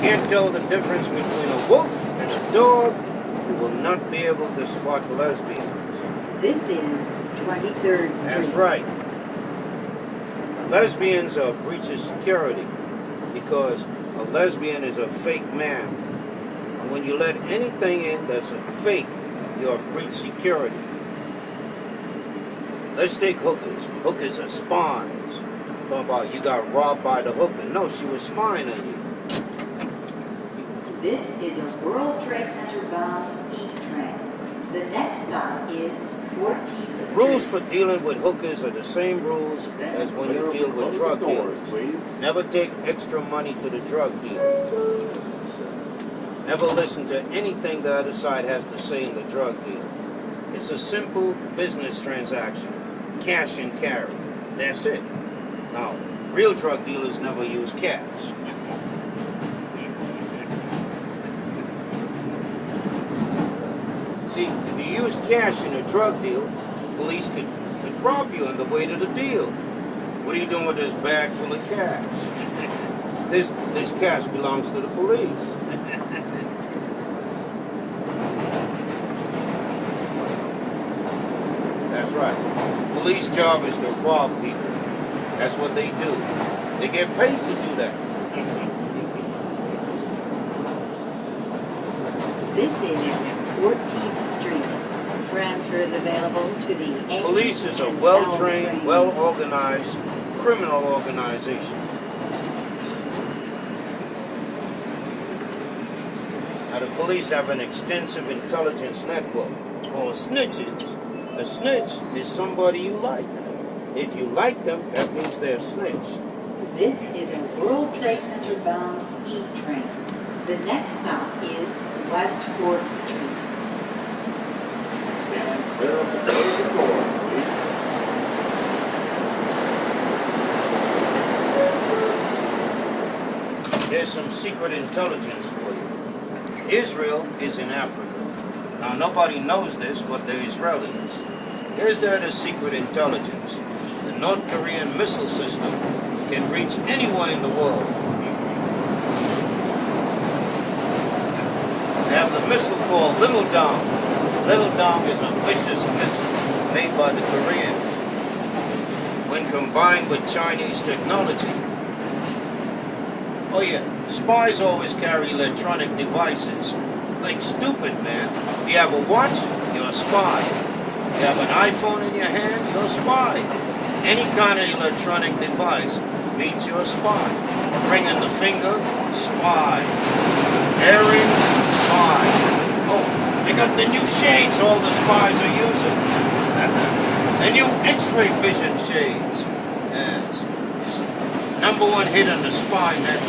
can't tell the difference between a wolf and a dog, you will not be able to spot lesbians. This is 23rd Street. That's right. Lesbians are a breach of security because a lesbian is a fake man. And when you let anything in that's a fake, you're a breach security. Let's take hookers. Hookers are spies. Talking about you got robbed by the hooker. No, she was spying on you. This is a World Trade Center bound east train. The next stop is 14th Street. Rules for dealing with hookers are the same rules as when you deal with drug dealers. Never take extra money to the drug dealer. Never listen to anything the other side has to say in the drug deal. It's a simple business transaction. Cash and carry. That's it. Now, real drug dealers never use cash. See, if you use cash in a drug deal, police could rob you on the way to the deal. What are you doing with this bag full of cash? This cash belongs to the police. That's right. Police job is to rob people. That's what they do. They get paid to do that. This is 14th Street. Transfer is available to the Police is a well-trained, well-organized criminal organization. Now, the police have an extensive intelligence network called snitches. A snitch is somebody you like. If you like them, that means they're a snitch. This is a World Trade Center bound E train. The next stop is West 4th Street. Stand clear of the door, please. There's some secret intelligence for you. Israel is in Africa. Now, nobody knows this but the Israelis. Here's the other secret intelligence. The North Korean missile system can reach anywhere in the world. They have the missile called Little Dong. Little Dong is a vicious missile made by the Koreans. When combined with Chinese technology. Oh yeah, spies always carry electronic devices. Like stupid, man. If you have a watch, you're a spy. You have an iPhone in your hand, you're a spy. Any kind of electronic device means you're a spy. A ring on the finger, spy. Earrings, spy. Oh, they got the new shades all the spies are using. The new X-ray vision shades. Yes. It's #1 hit on the spy net.